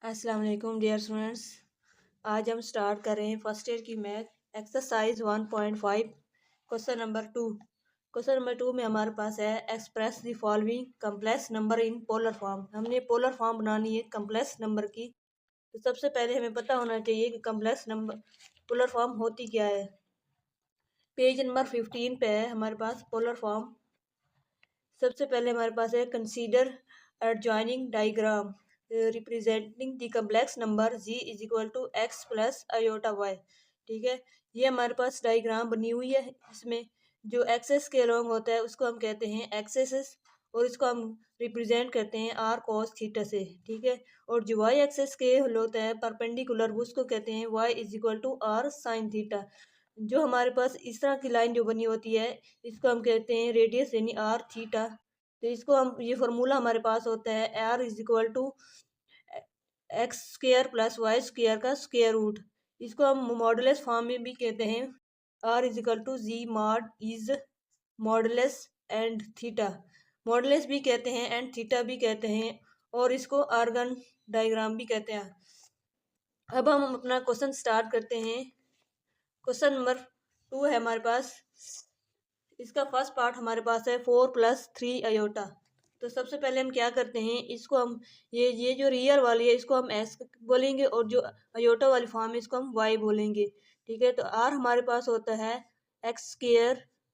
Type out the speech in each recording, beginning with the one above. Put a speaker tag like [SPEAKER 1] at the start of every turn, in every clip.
[SPEAKER 1] अस्सलाम वालेकुम dear students. आज हम स्टार्ट कर रहे हैं फर्स्ट ईयर की math exercise 1.5 question number 2। Question number 2 में हमारे पास है express the following complex number in polar form. हमने पोलर फॉर्म बनानी है कम्प्लेक्स नंबर की। तो सबसे पहले हमें पता होना चाहिए कि कम्प्लेक्स नंबर पोलर फॉर्म होती क्या है। पेज नंबर 15 पे है हमारे पास पोलर फॉर्म। सबसे पहले हमारे पास है consider adjoining diagram representing the complex number z is equal to x plus iota y. ठीक है, ये हमारे पास डायग्राम बनी हुई है। इसमें जो एक्सेस के अलोंग होता है उसको हम कहते हैं एक्सेस, और इसको हम रिप्रेजेंट करते हैं आर कॉस थीटा से। ठीक है, और जो वाई एक्सेस के होता है परपेंडिकुलर उसको कहते हैं y is equal to r sine theta. जो हमारे पास इस तरह की लाइन जो बनी होती है इसको हम कहते हैं रेडियस यानी आर थीटा। तो इसको हम ये फार्मूला हमारे पास होता है r is equal to x square plus y square का स्क्र रूट। इसको हम मॉडुलस फॉर्म में भी कहते हैं r is equal to z mod is modulus and theta. Modulus भी कहते हैं एंड थीटा भी कहते हैं, और इसको आर्गन डायग्राम भी कहते हैं। अब हम अपना क्वेश्चन स्टार्ट करते हैं। क्वेश्चन नंबर 2 है हमारे पास। इसका फर्स्ट पार्ट हमारे पास है 4+3 अयोटा। तो सबसे पहले हम क्या करते हैं, इसको हम ये जो रियल वाली है इसको हम एस बोलेंगे, और जो अयोटा वाली फॉर्म है इसको हम वाई बोलेंगे। ठीक है, तो आर हमारे पास होता है x square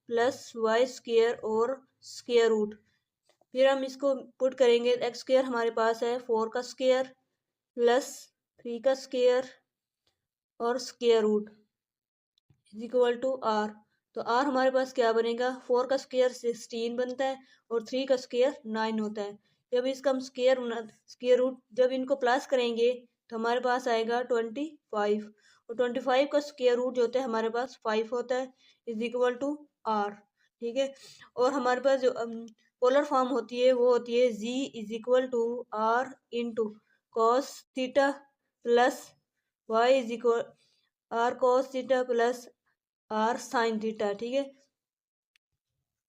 [SPEAKER 1] plus y square और स्क्र रूट। फिर हम इसको पुट करेंगे, एक्स स्क्र हमारे पास है 4 का स्क्र प्लस 3 का स्क्र और square root is equal to r. तो आर हमारे पास क्या बनेगा, 4 का स्क्वायर 16 बनता है और 3 का स्क्वायर 9 होता है। जब इसका हम स्क्वायर रूट जब इनको प्लस करेंगे तो हमारे पास आएगा 25, और 25 का स्क्वायर रूट जो होता है हमारे पास 5 होता है इज इक्वल टू आर। ठीक है, और हमारे पास जो पोलर फॉर्म होती है वो होती है Z is equal to R into cos theta plus Y is equal R cos theta plus R sine theta. ठीक है,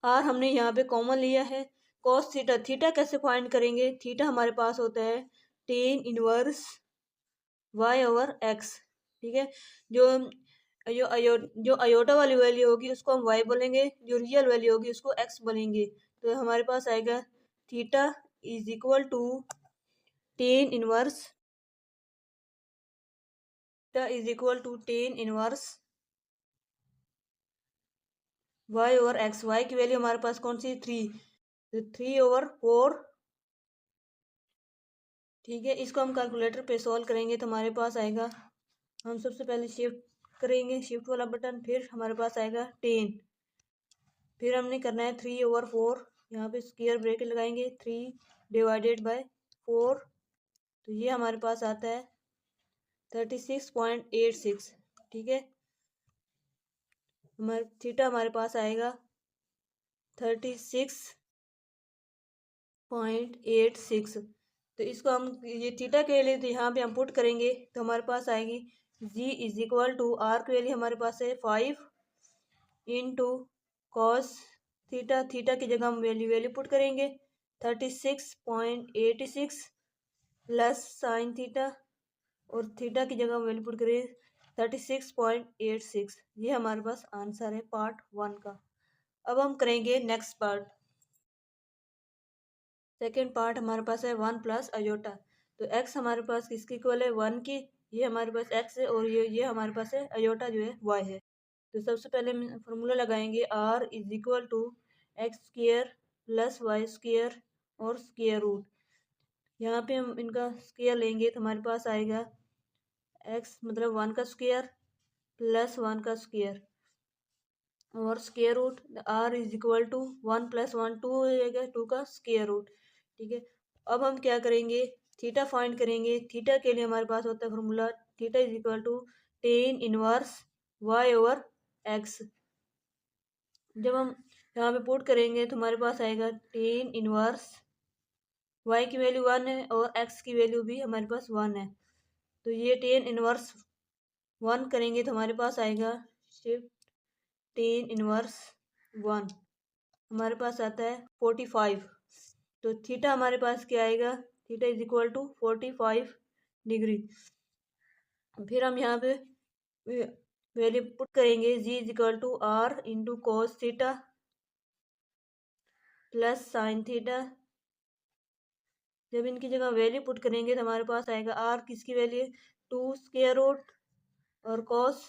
[SPEAKER 1] आर हमने यहाँ पे कॉमन लिया है। कॉस थीटा, थीटा कैसे फाइंड करेंगे, थीटा हमारे पास होता है tan inverse Y over x. ठीक है, जो जो अयोटा वाली वैल्यू होगी उसको हम वाई बोलेंगे, जो रियल वैल्यू होगी उसको एक्स बोलेंगे। तो हमारे पास आएगा theta is equal to tan inverse tan inverse Y over x. Y की वैल्यू हमारे पास कौन सी, 3, तो 3/4। ठीक है, इसको हम कैलकुलेटर पे सॉल्व करेंगे तो हमारे पास आएगा, हम सबसे पहले शिफ्ट करेंगे, शिफ्ट वाला बटन, फिर हमारे पास आएगा 10। फिर हमने करना है 3/4, यहाँ पे स्क्वायर ब्रैकेट लगाएंगे, 3/4। तो ये हमारे पास आता है 36.86। ठीक है, हमारे थीटा हमारे पास आएगा 36.86। तो इसको हम ये थीटा के लिए तो यहाँ पे हम पुट करेंगे तो हमारे पास आएगी Z is equal to are के लिए हमारे पास है 5 इंटू कॉस थीटा। थीटा की जगह हम वैल्यू पुट करेंगे 36.86 प्लस साइन थीटा, और थीटा की जगह हम वैल्यू पुट करेंगे 36.86। ये हमारे पास आंसर है पार्ट 1 का। अब हम करेंगे नेक्स्ट पार्ट। सेकेंड पार्ट हमारे पास है 1+ अयोटा। तो एक्स हमारे पास किसके इक्वल है, 1 की। ये हमारे पास एक्स है और ये हमारे पास है अयोटा जो है वाई है। तो सबसे पहले हम फॉर्मूला लगाएंगे r is equal to x square plus y square और स्क्र रूट। यहाँ पे हम इनका स्क्र लेंगे तो हमारे पास आएगा एक्स मतलब 1 का स्क्र प्लस 1 का स्क्र और square root. R is equal to 1 + 1 2 हो जाएगा, 2 का स्क्र रूट। ठीक है, अब हम क्या करेंगे, थीटा फाइंड करेंगे। थीटा के लिए हमारे पास होता है formula theta is equal to tan inverse Y over x. जब हम यहाँ पे पुट करेंगे तो हमारे पास आएगा टेन इनवर्स वाई की वैल्यू 1 है और एक्स की वैल्यू भी हमारे पास 1 है। तो ये टेन इनवर्स 1 करेंगे तो हमारे पास आएगा शिफ्ट टेन इनवर्स 1, हमारे पास आता है 45। तो थीटा हमारे पास क्या आएगा, theta is equal to 45 degree. फिर हम यहाँ पे वैल्यू पुट करेंगे Z is equal to R into cos theta plus sine theta. जब इनकी जगह वैल्यू पुट करेंगे तो हमारे पास आएगा आर किसकी वैल्यू 2 स्क्वायर रूट, और कॉस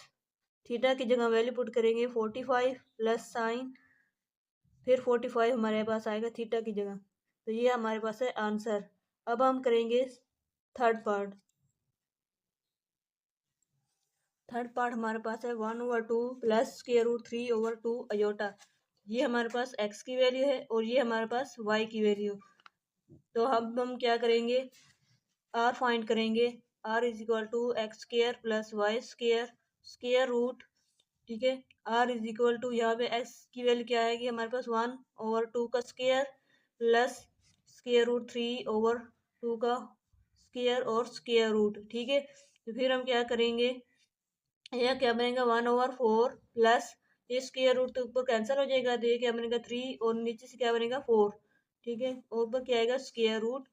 [SPEAKER 1] थीटा की जगह वैल्यू पुट करेंगे 45 प्लस साइन, फिर 45 हमारे पास आएगा थीटा की जगह। तो ये हमारे पास है आंसर। अब हम करेंगे थर्ड पार्ट। थर्ड पार्ट हमारे पास है 1/2 प्लस स्क्वायर रूट 3/2 अयोटा। ये हमारे पास x की वैल्यू है और ये हमारे पास y की वैल्यू। तो हम क्या करेंगे, r फाइंड करेंगे। r is equal to x square plus y square root, ठीक है। r इज इक्वल टू यहाँ पे x की वैल्यू क्या आएगी हमारे पास 1/2 का स्क्र प्लस स्क्र रूट 3/2 का स्क्र और स्क्र रूट, ठीक है। तो फिर हम क्या करेंगे, यह क्या बनेगा 1/4 प्लस ये स्क्वायर रूट तो ऊपर कैंसिल हो जाएगा, तो ये क्या बनेगा 3 और नीचे से क्या बनेगा 4, ठीक है। और ऊपर क्या आएगा स्क्वायर रूट।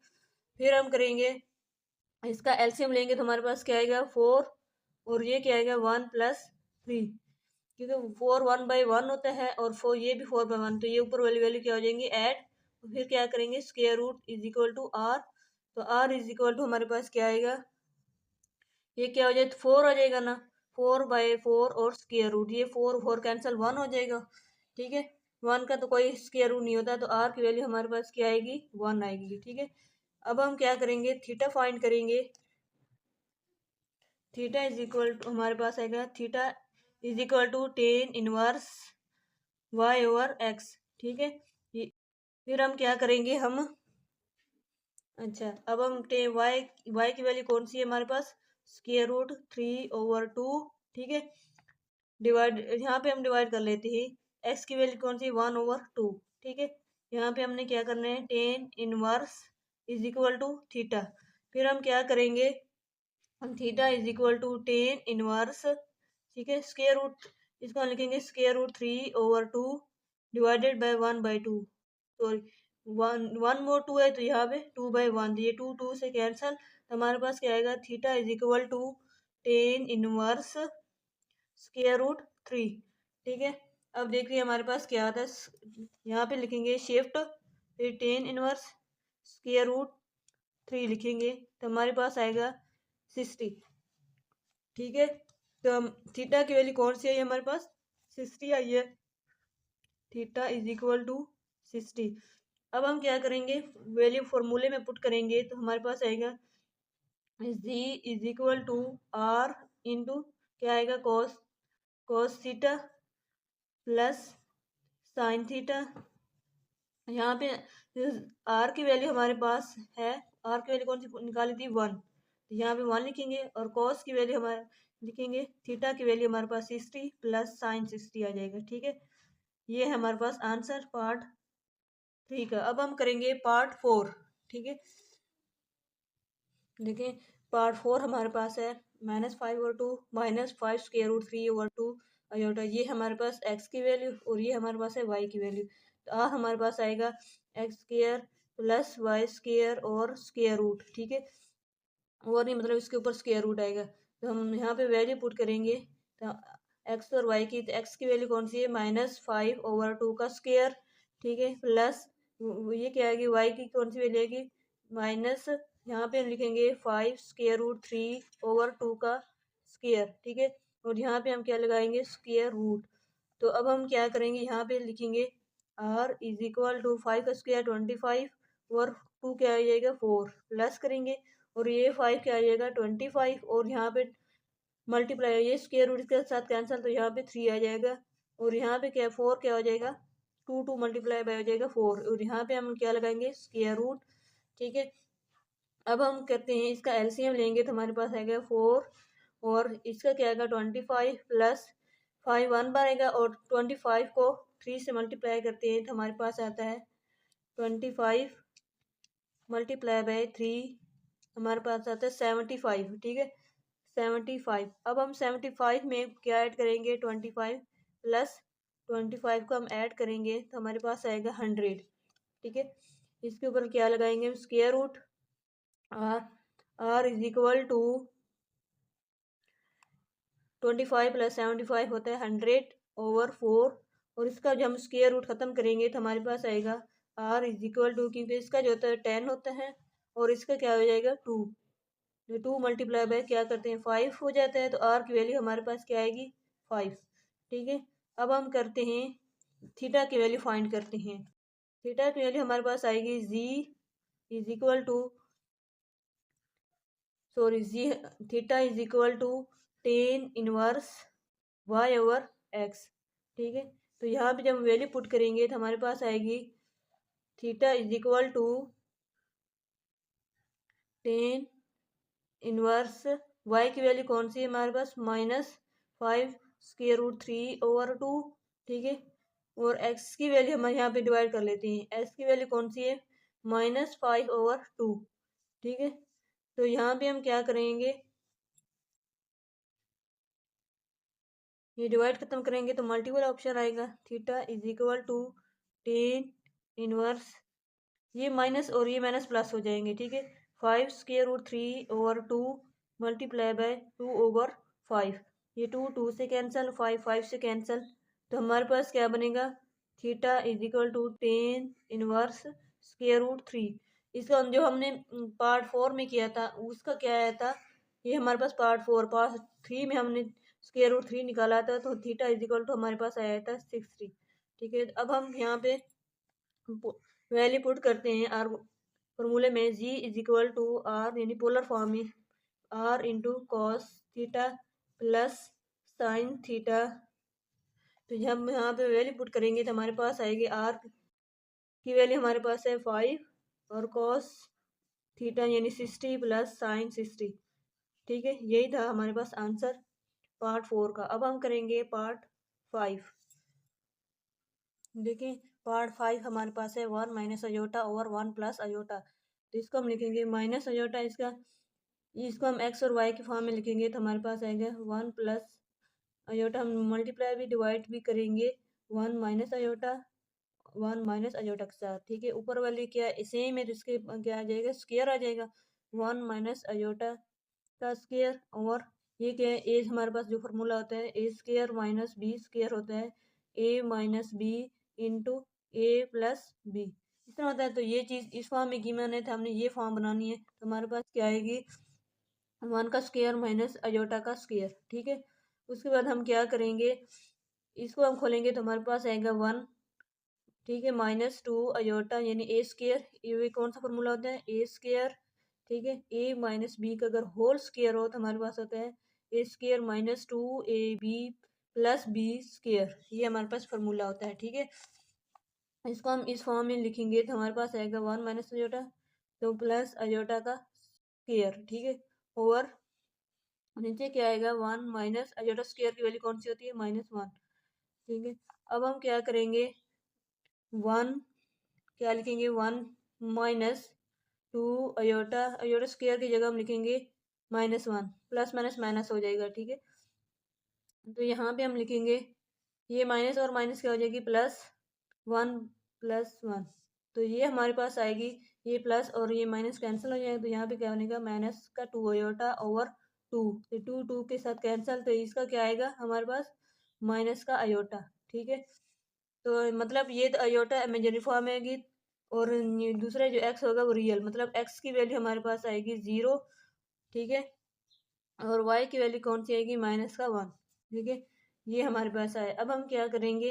[SPEAKER 1] फिर हम करेंगे इसका एलसीएम लेंगे तो हमारे पास क्या आएगा 4 और ये क्या आएगा 1 प्लस 3, क्योंकि 4 1/1 होता है और 4 ये भी 4/1, तो ये ऊपर वाली वैल्यू क्या हो जाएंगी ऐड। तो फिर क्या करेंगे square root is equal to r. तो आर इज इक्वल टू हमारे पास क्या आएगा, ये क्या हो जाए 4 हो जाएगा ना, 4/4 और स्क्वायर रूट, ये 4 कैंसिल 1 हो जाएगा, ठीक है। 1 का तो कोई स्क्वायर रूट नहीं होता, तो आर की वैल्यू हमारे पास क्या आएगी 1 आएगी, ठीक है। अब हम क्या करेंगे थीटा फाइंड करेंगे। थीटा इज इक्वल टू हमारे पास आएगा theta is equal to tan inverse y/x, ठीक है। फिर हम क्या करेंगे हम, अच्छा अब हम y की वैल्यू कौन सी है हमारे पास स्क्वायर रूट 3/2, ठीक है। डिवाइड यहाँ पे हम डिवाइड कर लेते हैं, x की वैल्यू कौन सी 1/2, ठीक है। यहाँ पे हमने क्या करना है tan inverse is equal to theta. फिर हम क्या करेंगे, हम theta is equal to tan inverse, ठीक है, स्क्वायर रूट, इसको हम लिखेंगे square root 3/2 divided by 1/2, sorry 1 more 2 है तो यहाँ पे 2/1, ये 2 से कैंसल, तो हमारे पास क्या आएगा theta is equal to tan inverse square root 3, ठीक है। अब देखिए हमारे पास क्या आता है, यहाँ पे लिखेंगे शिफ्ट, फिर टेन इनवर्स स्क्वायर रूट 3 लिखेंगे तो हमारे पास आएगा 60, ठीक है। तो हम थीटा की वैल्यू कौन सी आई हमारे पास 60 आई है, थीटा इज इक्वल टू 60। अब हम क्या करेंगे वैल्यू फॉर्मूले में पुट करेंगे तो हमारे पास आएगा Z is equal to R into क्या आएगा cos theta plus sine theta. यहाँ पे आर की वैल्यू हमारे पास है, आर की वैल्यू कौन सी निकाली थी 1, तो यहाँ पे 1 लिखेंगे, और कॉस की वैल्यू हमारे लिखेंगे थीटा की वैल्यू हमारे पास 60 प्लस साइन 60 आ जाएगा, ठीक है। ये है हमारे पास आंसर पार्ट 3 का। अब हम करेंगे पार्ट 4, ठीक है। देखिए पार्ट 4 हमारे पास है -5/2 -5 स्क्वायर रूट 3/2 अयोटा। ये हमारे पास x की वैल्यू और ये हमारे पास है y की वैल्यू। तो हमारे पास आएगा x square plus y square और स्क्वायर रूट, ठीक है। और नहीं मतलब इसके ऊपर स्क्वायर रूट आएगा, तो हम यहाँ पे वैल्यू पुट करेंगे तो एक्स और वाई की, तो एक्स की वैल्यू कौन सी है -5/2 का स्क्वायर, ठीक है, प्लस ये क्या आएगी वाई की कौन सी वैल्यू आएगी माइनस, यहाँ पे हम लिखेंगे 5 स्क्वायर रूट 3/2 का स्क्वायर, ठीक है। और यहाँ पे हम क्या लगाएंगे स्क्वायर रूट। तो अब हम क्या करेंगे यहाँ पे लिखेंगे आर इज इक्वल टू 5 का स्क्वायर 25 और 2 क्या आ जाएगा 4 प्लस करेंगे, और ये 5 क्या आ जाएगा 25 और यहाँ पे मल्टीप्लाई, ये स्क्वायर रूट के साथ कैंसिल तो यहाँ पे 3 आ जाएगा, और यहाँ पे क्या 4 क्या हो जाएगा 2 मल्टीप्लाई बाय हो जाएगा 4, और यहाँ पे हम क्या लगाएंगे स्क्वायर रूट, ठीक है। अब हम करते हैं इसका एलसीएम लेंगे तो हमारे पास आएगा 4 और इसका क्या आएगा 25 प्लस 5 1 बनेगा, और 25 को 3 से मल्टीप्लाई करते हैं तो हमारे पास आता है 25 मल्टीप्लाई बाय 3, हमारे पास आता है 75, ठीक है 75। अब हम 75 में क्या ऐड करेंगे 25 प्लस 25 को हम ऐड करेंगे तो हमारे पास आएगा 100, ठीक है। इसके ऊपर क्या लगाएंगे square root, r is equal to 25 plus 75 होता है 100/4। और इसका जब हम स्क्वायर रूट ख़त्म करेंगे तो हमारे पास आएगा आर इज इक्वल टू, क्योंकि इसका जो होता है 10 होता है और इसका क्या हो जाएगा 2। जो 2 मल्टीप्लाई बाय क्या करते हैं 5 हो जाता है, तो आर की वैल्यू हमारे पास क्या आएगी 5। ठीक है, अब हम करते हैं थीटा की वैल्यू फाइंड करते हैं। थीटा की वैल्यू हमारे पास आएगी Z is equal to Z theta is equal to 10 inverse y/x। ठीक है, तो यहाँ पे जब वैल्यू पुट करेंगे तो हमारे पास आएगी theta is equal to 10 inverse y की वैल्यू कौन सी है हमारे पास -5√3/2। ठीक है, और x की वैल्यू हम यहाँ पे डिवाइड कर लेते हैं। x की वैल्यू कौन सी है -5/2। ठीक है, तो यहाँ पे हम क्या करेंगे, ये डिवाइड खत्म करेंगे तो मल्टीपल ऑप्शन आएगा। Theta is equal to 10 inverse, ये माइनस और ये माइनस प्लस हो जाएंगे। ठीक है, 5√3/2 मल्टीप्लाई बाय 2/5। ये 2 2 से कैंसिल, 5 5 से कैंसिल, तो हमारे पास क्या बनेगा theta is equal to 10 inverse √3। इसका जो हमने पार्ट 4 में किया था उसका क्या आया था, ये हमारे पास पार्ट 3 में हमने √3 निकाला था, तो थीटा इज इक्वल टू हमारे पास आया था 60। ठीक है, अब हम यहाँ पे वैल्यू पुट करते हैं आर फॉर्मूले में। Z is equal to r, यानी पोलर फॉर्म में r into cos theta plus sine theta. तो जब हम यहाँ पे वैल्यू पुट करेंगे तो हमारे पास आएगी आर की वैल्यू हमारे पास है 5 और कॉस थीटा यानी 60 प्लस साइन 60। ठीक है, यही था हमारे पास आंसर पार्ट 4 का। अब हम करेंगे पार्ट 5। देखिए पार्ट 5 हमारे पास है 1 minus iota over 1 plus iota. तो इसको हम लिखेंगे माइनस अयोटा, इसको हम एक्स और वाई के फॉर्म में लिखेंगे तो हमारे पास आएगा 1 प्लस अयोटा। हम मल्टीप्लाई भी डिवाइड भी करेंगे 1 माइनस अयोटा 1 माइनस अयोटा के साथ। ठीक है, ऊपर वाली क्या सेम है तो इसके क्या आ जाएगा स्क्वायर आ जाएगा 1 माइनस अयोटा का स्क्वायर। और ये क्या है ए हमारे पास जो फार्मूला होता है A square minus B square होता है ए माइनस बी इंटू ए प्लस बी, इस तरह होता है। तो ये चीज़ इस फॉर्म में की मैंने, तो हमने ये फॉर्म बनानी है, तो हमारे पास क्या आएगी 1 का स्क्वायर माइनस अयोटा का स्क्वायर। ठीक है, उसके बाद हम क्या करेंगे, इसको हम खोलेंगे तो हमारे पास आएगा 1। ठीक है, -2 अयोटा यानी ए स्क्वायर, ये कौन सा फॉर्मूला होता है ए स्क्वायर। ठीक है, ए माइनस बी का अगर होल स्क्वायर हो तो हमारे पास होता है A square -2ab plus B square, ये हमारे पास फार्मूला होता है। ठीक है, इसको हम इस फॉर्म में लिखेंगे तो हमारे पास आएगा 1 माइनस अयोटा तो प्लस अयोटा का स्क्वायर। ठीक है, ओवर नीचे क्या आएगा 1 माइनस अयोटा स्क्वायर की वैल्यू कौन सी होती है -1। ठीक है, अब हम क्या करेंगे 1 क्या लिखेंगे 1 माइनस 2 अयोटा, अयोटा स्क्वायर की जगह हम लिखेंगे -1, प्लस माइनस माइनस हो जाएगा। ठीक है, तो यहाँ पे हम लिखेंगे ये माइनस और माइनस क्या हो जाएगी +1 तो ये हमारे पास आएगी ये प्लस और ये माइनस कैंसिल हो जाएगा, तो यहाँ पे क्या बनेगा माइनस का 2 अयोटा ओवर 2, तो 2 2 के साथ कैंसिल, तो इसका क्या आएगा हमारे पास माइनस का अयोटा। ठीक है, तो मतलब ये तो अयोटा इमेजिनरी फॉर्म आएगी और दूसरा जो एक्स होगा वो रियल, मतलब एक्स की वैल्यू हमारे पास आएगी 0। ठीक है, और वाई की वैल्यू कौन सी आएगी -1। ठीक है, ये हमारे पास आए। अब हम क्या करेंगे,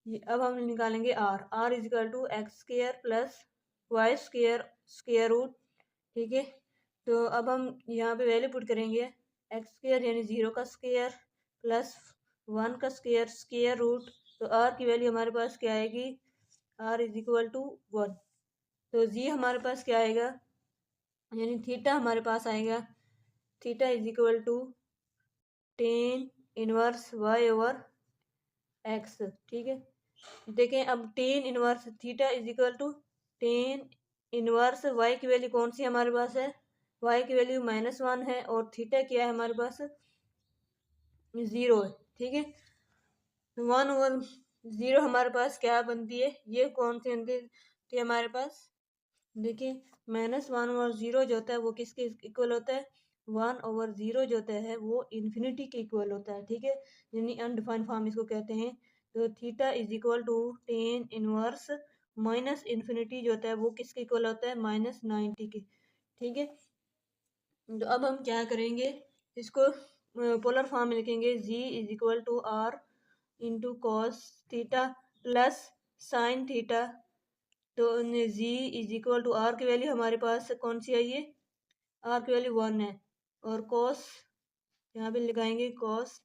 [SPEAKER 1] अब हम निकालेंगे r is equal to x square plus y square square root. ठीक है, तो अब हम यहाँ पे वैल्यू पुट करेंगे एक्स स्क्वायर यानी 0 का स्क्वायर प्लस 1 का स्क्वायर स्क्वायर रूट। तो आर की वैल्यू हमारे पास क्या आएगी आर इज इक्वल टू 1। तो जी हमारे पास क्या आएगा यानी थीटा हमारे पास आएगा theta is equal to 10 inverse y/x। ठीक है, देखें अब 10 inverse theta is equal to 10 inverse y की वैल्यू कौन सी हमारे पास है y की वैल्यू -1 है और थीटा क्या है हमारे पास 0 है। ठीक है, 1 और 0 हमारे पास क्या बनती है, ये कौन सी बनती है हमारे पास देखिए -1/0 जो होता है वो किसके इक्वल होता है, 1/0 जो होता है वो इन्फिनिटी के इक्वल होता है, ठीक है, यानी अनडिफाइंड फॉर्म इसको कहते हैं। तो theta is equal to tan inverse minus infinity जो होता है वो किसके इक्वल होता है, -90 के, ठीक है। तो अब हम क्या करेंगे, इसको पोलर फॉर्म में लिखेंगे, Z is equal to R into cos theta plus sine theta. तो Z is equal to R की वैल्यू हमारे पास कौन सी आई है, आर की वैल्यू 1 है, और कॉस यहाँ पे लगाएंगे कॉस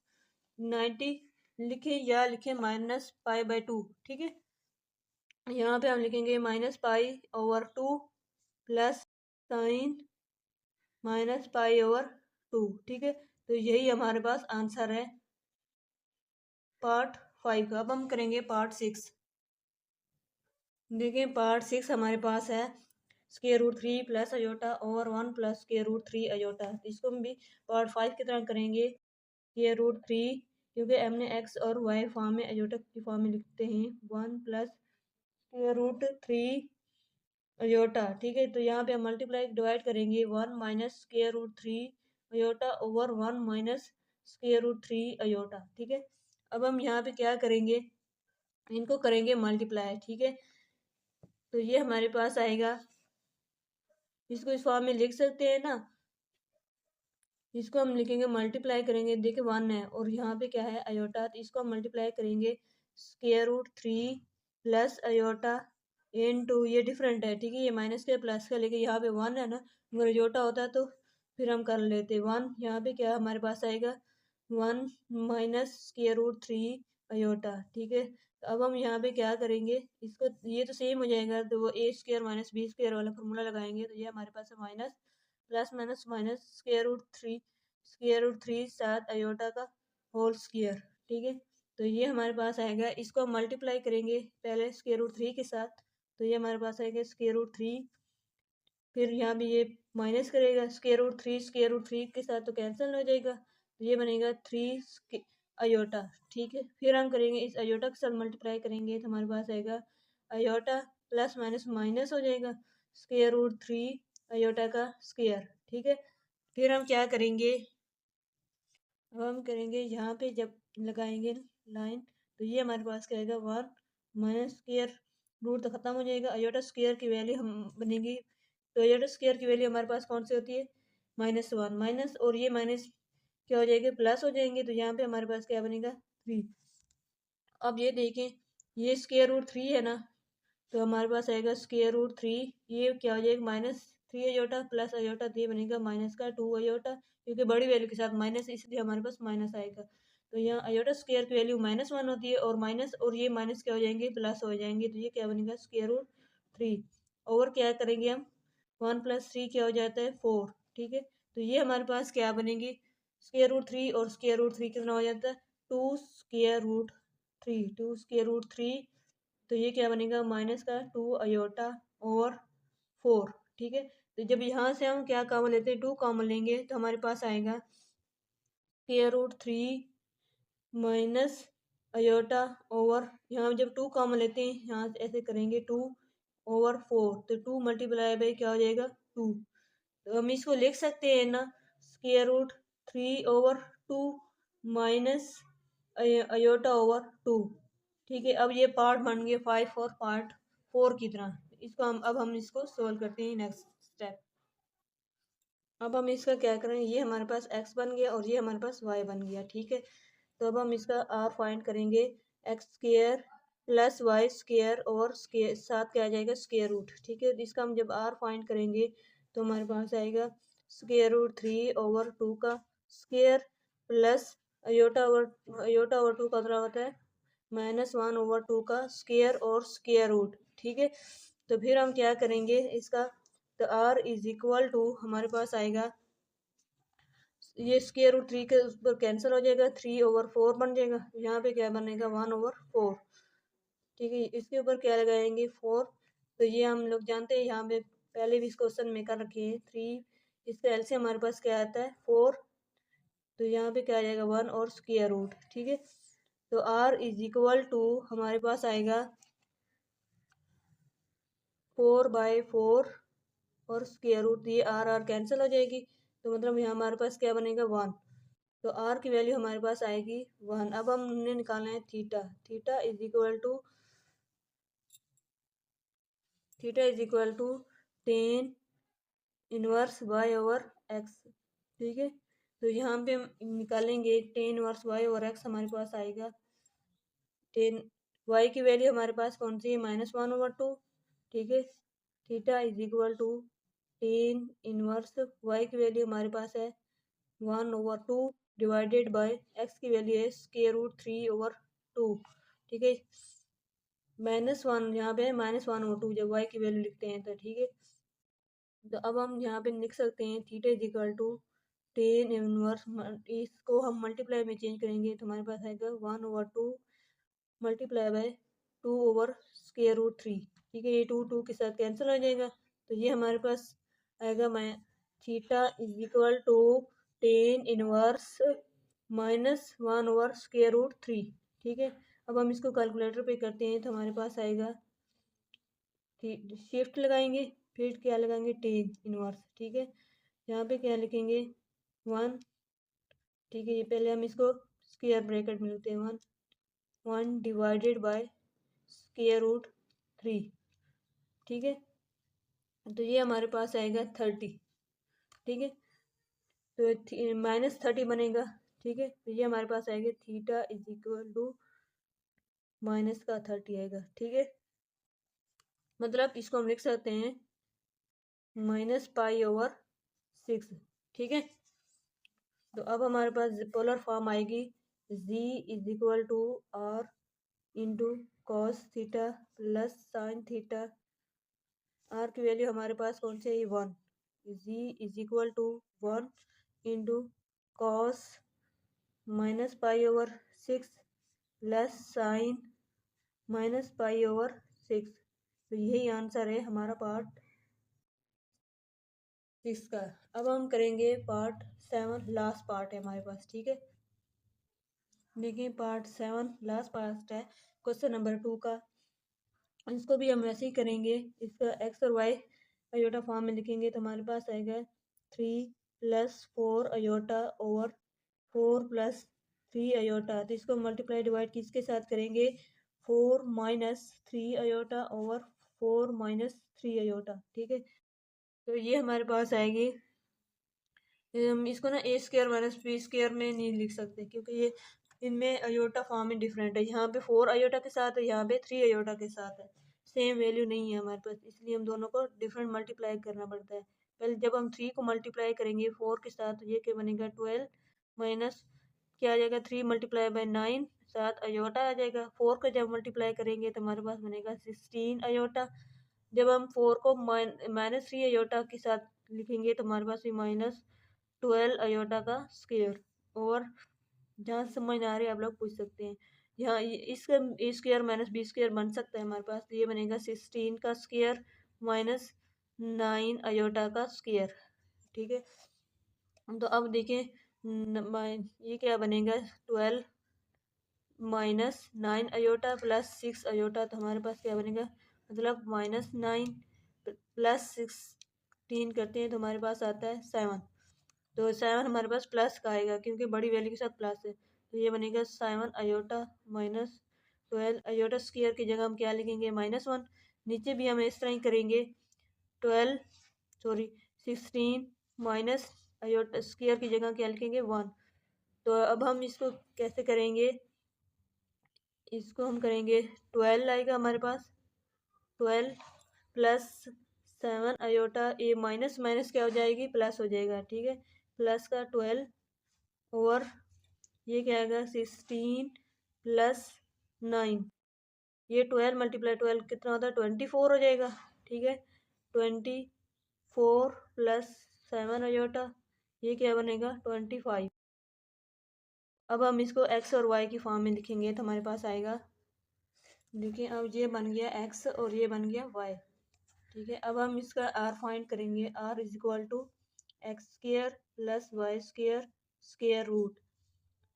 [SPEAKER 1] 90 लिखे या लिखे -π/2, ठीक है। यहाँ पे हम लिखेंगे -π/2 प्लस साइन -π/2, ठीक है। तो यही हमारे पास आंसर है पार्ट 5 का। अब हम करेंगे पार्ट 6। देखिए पार्ट 6 हमारे पास है √3 plus iota over 1 plus √3 iota. इसको हम भी पार्ट 5 की तरह करेंगे, √3, क्योंकि हमने एक्स और वाई फॉर्म में अयोटा की फॉर्म में लिखते हैं, 1 प्लस √3 अयोटा, ठीक है। तो यहाँ पे हम मल्टीप्लाई डिवाइड करेंगे, 1 minus √3 iota over 1 minus √3 iota, ठीक है। अब हम यहाँ पे क्या करेंगे, इनको करेंगे मल्टीप्लाई, ठीक है। तो ये हमारे पास आएगा, इसको इस फॉर्म में लिख सकते हैं ना, इसको हम लिखेंगे मल्टीप्लाई करेंगे, देखिए 1 है और यहाँ पे क्या है अयोटा, तो इसको हम मल्टीप्लाई करेंगे √3 प्लस अयोटा इनटू, ये डिफरेंट है, ठीक है, ये माइनस के प्लस का, लेकिन यहाँ पे 1 है ना, अगर अयोटा होता तो फिर हम कर लेते 1, यहाँ पे क्या हमारे पास आएगा 1 माइनस √3 अयोटा, ठीक है। तो अब हम यहाँ पे क्या करेंगे, इसको ये तो सेम हो जाएगा, तो वो a² माइनस b² वाला फॉर्मूला लगाएंगे, तो ये हमारे पास है माइनस प्लस माइनस माइनस √3 साथ अयोटा का होल स्क्वायर, ठीक है। तो ये हमारे पास आएगा, इसको हम मल्टीप्लाई करेंगे पहले √3 के साथ, तो ये हमारे पास आएगा √3, फिर यहाँ भी ये माइनस करेगा √3 के साथ, तो कैंसिल हो जाएगा, तो ये बनेगा 3 अयोटा, ठीक है। फिर हम करेंगे इस अयोटा के साथ मल्टीप्लाई करेंगे, तो हमारे पास आएगा अयोटा प्लस माइनस माइनस हो जाएगा √3 अयोटा का स्क्वायर, ठीक है। फिर हम क्या करेंगे, अब हम करेंगे यहाँ पे जब लगाएंगे लाइन, तो ये हमारे पास क्या आएगा 1 माइनस स्क्वायर, रूट तो खत्म हो जाएगा, अयोटा स्क्वायर की वैल्यू हम बनेगी, तो अयोटा स्क्वायर की वैल्यू हमारे पास कौन सी होती है, -1 माइनस, और ये माइनस क्या हो जाएगा, प्लस हो जाएंगे, तो यहाँ पे हमारे पास क्या बनेगा 3। अब ये देखें, ये √3 है ना, तो हमारे पास आएगा √3, ये क्या हो जाएगा -3 अयोटा प्लस अयोटा, तो ये बनेगा माइनस का 2 अयोटा, क्योंकि बड़ी वैल्यू के साथ माइनस, इसलिए हमारे पास माइनस आएगा। तो यहाँ अयोटा स्क्वायर की वैल्यू -1 होती है, और माइनस और ये माइनस क्या हो जाएंगे, प्लस हो जाएंगे, तो ये क्या बनेगा √3, और क्या करेंगे हम, 1 + 3 क्या हो जाता है 4, ठीक है। तो ये हमारे पास क्या बनेगी, √3 और √3 कितना हो जाता है 2√3, तो ये क्या बनेगा माइनस का 2 अयोटा और 4, ठीक है। तो जब यहाँ से हम क्या कॉमन लेते हैं, 2 कॉमन लेंगे, तो हमारे पास आएगा √3 माइनस अयोटा ओवर, यहाँ जब 2 कॉमन लेते हैं, यहाँ से ऐसे करेंगे 2/4, तो 2 मल्टीप्लाई बाई क्या हो जाएगा 2, तो हम इसको लिख सकते हैं ना √3/2 माइनस अयोटा ओवर 2, ठीक है। अब ये पार्ट बन गए 5 और पार्ट 4 की तरह, इसको हम इसको सोल्व करते हैं नेक्स्ट स्टेप। अब हम इसका क्या करें, ये हमारे पास x बन गया और ये हमारे पास y बन गया, ठीक है। तो अब हम इसका r फाइंड करेंगे, x² प्लस y² और साथ क्या आ जाएगा स्क्वायर रूट, ठीक है। इसका हम जब r फाइंड करेंगे, तो हमारे पास आएगा √3/2 का स्क्वायर प्लस अयोटा ओवर 2 का क्या होता है -1/2 का स्क्वायर और स्क्वायर रूट, ठीक है। तो फिर हम क्या करेंगे इसका, तो r इज इक्वल टू हमारे पास आएगा, ये √3 के ऊपर कैंसिल हो जाएगा, 3/4 बन जाएगा, यहाँ पे क्या बनेगा 1/4, ठीक है। इसके ऊपर क्या लगाएंगे 4, तो ये हम लोग जानते हैं, यहाँ पे पहले भी इस क्वेश्चन में कर रखे हैं 3, इसका एलसीएम हमारे पास क्या आता है 4, तो यहाँ पे क्या आ जाएगा 1 और स्क्वायर रूट, ठीक है। तो r इज इक्वल टू हमारे पास आएगा 4/4 और स्क्वायर रूट, ये आर कैंसिल हो जाएगी, तो मतलब यहाँ हमारे पास क्या बनेगा 1। तो आर की वैल्यू हमारे पास आएगी 1। अब हमने निकालना है theta. Theta is equal to tan inverse Y over x. ठीक है, तो यहाँ पे हम निकालेंगे tan inverse Y over x, हमारे पास आएगा टेन। वाई की वैल्यू हमारे पास कौन सी है -1/2। ठीक है, theta is equal to tan inverse y की वैल्यू हमारे पास है 1/2 डिवाइडेड बाय एक्स की वैल्यू है √3/2। ठीक है, -1 यहाँ पे -1/2 जब वाई की वैल्यू लिखते हैं तो। ठीक है, तो अब हम यहाँ पे लिख सकते हैं theta is equal to tan inverse, इसको हम मल्टीप्लाई में चेंज करेंगे तो हमारे पास आएगा 1/2 मल्टीप्लाई बाय 2/√3। ठीक है, ये 2 के साथ कैंसिल हो जाएगा, तो ये हमारे पास आएगा मैं theta is equal to tan inverse -1/√3। ठीक है, अब हम इसको कैलकुलेटर पे करते हैं तो हमारे पास आएगा, शिफ्ट लगाएंगे, फिर क्या लगाएंगे टेन इनवर्स। ठीक है, यहाँ पे क्या लिखेंगे 1। ठीक है, ये पहले हम इसको स्क्वायर ब्रैकेट में लिखते हैं 1 डिवाइडेड बाय √3। ठीक है, तो ये हमारे पास आएगा 30। ठीक है, तो -30 बनेगा। ठीक है, तो ये हमारे पास आएगा थीटा इज इक्वल टू -30 आएगा। ठीक है, मतलब इसको हम लिख सकते हैं -π/6। ठीक है, तो अब हमारे पास पोलर फॉर्म आएगी z is equal to r into cos theta plus sine theta. R की वैल्यू हमारे पास कौन सी है 1। z is equal to 1 into cos -π/6 plus sine -π/6। तो यही आंसर है हमारा पार्ट 6 का। अब हम करेंगे पार्ट 7, लास्ट पार्ट है हमारे पास। ठीक है, देखिए पार्ट 7 लास्ट पार्ट है क्वेश्चन नंबर 2 का। इसको भी हम वैसे ही करेंगे, इसका एक्स और वाई अयोटा फॉर्म में लिखेंगे तो हमारे पास आएगा 3 + 4 अयोटा ओवर 4 + 3 अयोटा। तो इसको मल्टीप्लाई डिवाइड किसके साथ करेंगे 4 - 3 अयोटा ओवर 4 - 3 अयोटा। ठीक है, तो ये हमारे पास आएगी, हम इसको ना a² - b² में नहीं लिख सकते क्योंकि ये इनमें अयोटा फॉर्म में डिफरेंट है। यहाँ पे 4 अयोटा के साथ है, यहाँ पे 3 अयोटा के साथ है, सेम वैल्यू नहीं है हमारे पास, इसलिए हम दोनों को डिफरेंट मल्टीप्लाई करना पड़ता है। पहले जब हम 3 को मल्टीप्लाई करेंगे 4 के साथ तो ये क्या बनेगा 12 माइनस क्या आ जाएगा 3 × 9 7 अयोटा आ जाएगा। 4 को जब मल्टीप्लाई करेंगे तो हमारे पास बनेगा 16 अयोटा। जब हम 4 को -3 अयोटा के साथ लिखेंगे तो हमारे पास -12 अयोटा का स्क्वायर। और जहाँ समझ ना आ रही है आप लोग पूछ सकते हैं, यहाँ इसका a² - b² बन सकता है हमारे पास, तो ये बनेगा 16 का स्क्वायर -9 अयोटा का स्क्वायर। ठीक है, तो अब देखिए ये क्या बनेगा 12 - 9 अयोटा प्लस 6 अयोटा। तो हमारे पास क्या बनेगा, मतलब -9 + 16 करते हैं तो हमारे पास आता है 7। तो 7 हमारे पास प्लस का आएगा क्योंकि बड़ी वैल्यू के साथ प्लस है, तो ये बनेगा 7 अयोटा माइनस 12 अयोटा स्क्वायर की जगह हम क्या लिखेंगे -1। नीचे भी हम इस तरह ही करेंगे 16 माइनस अयोटा स्क्वायर की जगह क्या लिखेंगे 1। तो अब हम इसको कैसे करेंगे, इसको हम करेंगे 12 आएगा हमारे पास, 12 + 7 अयोटा, ये माइनस माइनस क्या हो जाएगी प्लस हो जाएगा। ठीक है, प्लस का 12 और ये क्या आएगा 16 + 9, ये 12 × 12 कितना होता है 24 हो जाएगा। ठीक है, 24 + 7 अयोटा, ये क्या बनेगा 25। अब हम इसको एक्स और वाई की फॉर्म में लिखेंगे तो हमारे पास आएगा, देखिए अब ये बन गया एक्स और ये बन गया वाई। ठीक है, अब हम इसका आर फाइंड करेंगे, r is equal to x² + y² square root.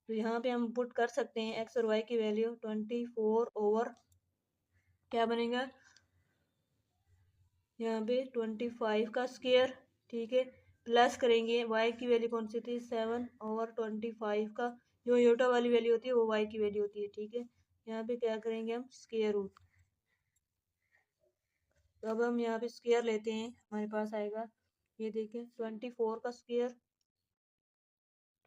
[SPEAKER 1] तो यहाँ पे हम पुट कर सकते हैं एक्स और वाई की वैल्यू 24 ओवर क्या बनेगा यहाँ पे 25 का स्क्वायर, ठीक है, प्लस करेंगे y की वैल्यू कौन सी थी 7/25 का, जो योटा वाली वैल्यू होती है वो y की वैल्यू होती है, ठीक है। यहाँ पे क्या करेंगे हम स्क्वायर रूट। तो अब हम यहाँ पे स्क्वायर लेते हैं, हमारे पास आएगा ये देखें 24 का स्क्वायर,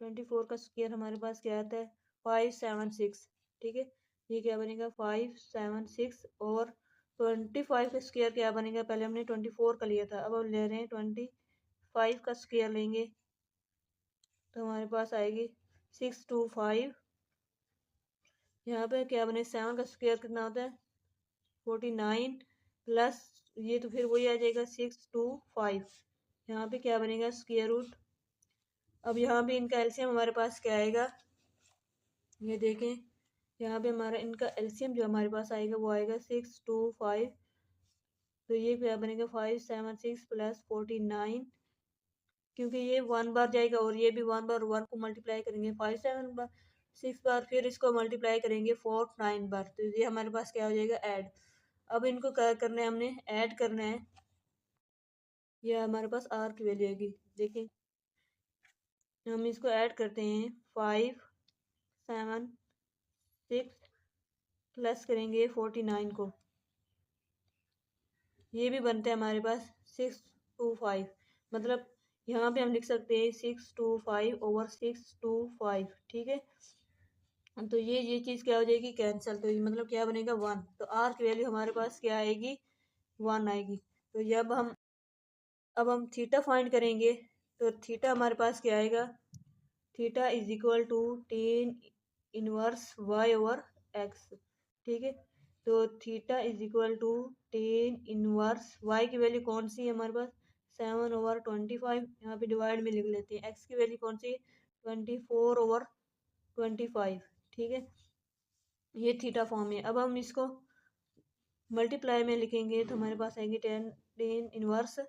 [SPEAKER 1] 24 का स्क्वायर हमारे पास क्या आता है 576, ठीक है। ये क्या बनेगा 576 और 25 का स्क्वायर क्या बनेगा, पहले हमने 24 का लिया था, अब हम ले रहे हैं 25 का स्क्वायर लेंगे, तो हमारे पास आएगी 625। यहाँ पे क्या बने 7 का स्क्वायर कितना होता है 49 प्लस ये तो फिर वही आ जाएगा 625। यहाँ पे क्या बनेगा स्क्वायर रूट। अब यहाँ पे इनका एलसीएम हमारे पास क्या आएगा, ये देखें यहाँ पे हमारा इनका एलसीएम जो हमारे पास आएगा वो आएगा 625। तो ये क्या बनेगा 576 प्लस 49, क्योंकि ये 1 बार जाएगा और ये भी 1 बार 1 को मल्टीप्लाई करेंगे 576 बार, फिर इसको मल्टीप्लाई करेंगे 49 बार, तो ये हमारे पास क्या हो जाएगा ऐड। अब इनको क्या करना है, हमने ऐड करना है, ये हमारे पास आर की वैल्यू आएगी, देखिए हम इसको ऐड करते हैं 576 प्लस करेंगे 49 को, ये भी बनता है हमारे पास 625, मतलब यहाँ पे हम लिख सकते हैं 625/625, ठीक है। तो ये चीज़ क्या हो जाएगी कैंसिल, तो ये मतलब क्या बनेगा 1, तो आर की वैल्यू हमारे पास क्या आएगी 1 आएगी। तो अब हम थीटा फाइंड करेंगे, तो थीटा हमारे पास क्या आएगा, theta is equal to tan inverse y/x, ठीक है। तो theta is equal to tan inverse y की वैल्यू कौन सी है हमारे पास 7/25, यहाँ पे डिवाइड में लिख लेते हैं, x की वैल्यू कौन सी 24/25, ठीक है। ये थीटा फॉर्म है। अब हम इसको मल्टीप्लाई में लिखेंगे तो हमारे पास आएंगे टेन इनवर्स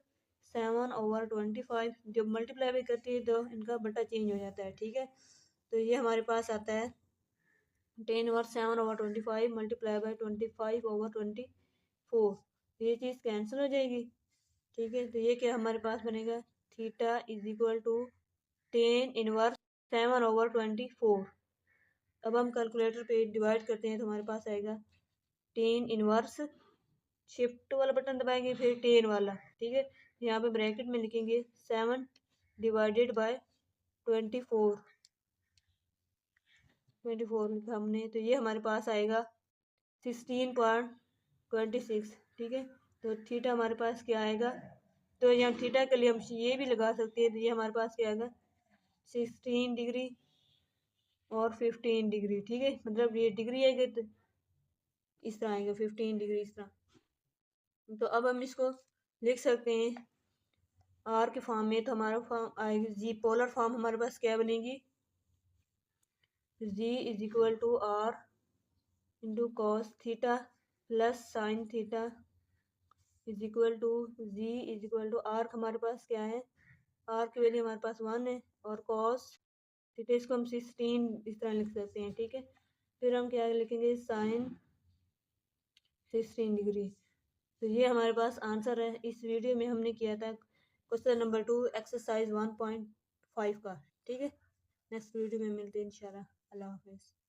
[SPEAKER 1] 7/25, जब मल्टीप्लाई भी करती है तो इनका बटा चेंज हो जाता है, ठीक है। तो ये हमारे पास आता है 10/7/25 मल्टीप्लाई बाई 25/24, ये चीज़ कैंसिल हो जाएगी, ठीक है। तो ये क्या हमारे पास बनेगा theta is equal to 10 inverse 7/24। अब हम कैलकुलेटर पे डिवाइड करते हैं तो हमारे पास आएगा 10 इनवर्स, शिफ्ट वाला बटन दबाएंगे फिर 10 वाला, ठीक है। यहाँ पे ब्रैकेट में लिखेंगे 7 डिवाइडेड बाय 24 लिखा हमने, तो ये हमारे पास आएगा 16.26, ठीक है। तो थीटा हमारे पास क्या आएगा, तो यहाँ थीटा के लिए हम ये भी लगा सकते हैं, तो ये हमारे पास क्या आएगा 16 डिग्री और 15 डिग्री, ठीक है, मतलब ये डिग्री आएगी तो इस तरह आएगा 15 डिग्री इस तरह। तो अब हम इसको लिख सकते हैं आर के फॉर्म में, तो हमारा फॉर्म आएगी जी, पोलर फॉर्म हमारे पास क्या बनेगी Z is equal to R into cos theta plus sine theta is equal to Z is equal to R हमारे पास क्या है, आर की वैल्यू हमारे पास 1 है, और कॉस थीटा इसको हम 16 इस तरह लिख सकते हैं, ठीक है। फिर हम क्या लिखेंगे साइन 16 डिग्री। तो ये हमारे पास आंसर है। इस वीडियो में हमने किया था क्वेश्चन नंबर 2 एक्सरसाइज 1.5 का, ठीक है। नेक्स्ट वीडियो में मिलते हैं इंशाल्लाह। अल्लाह हाफिज़।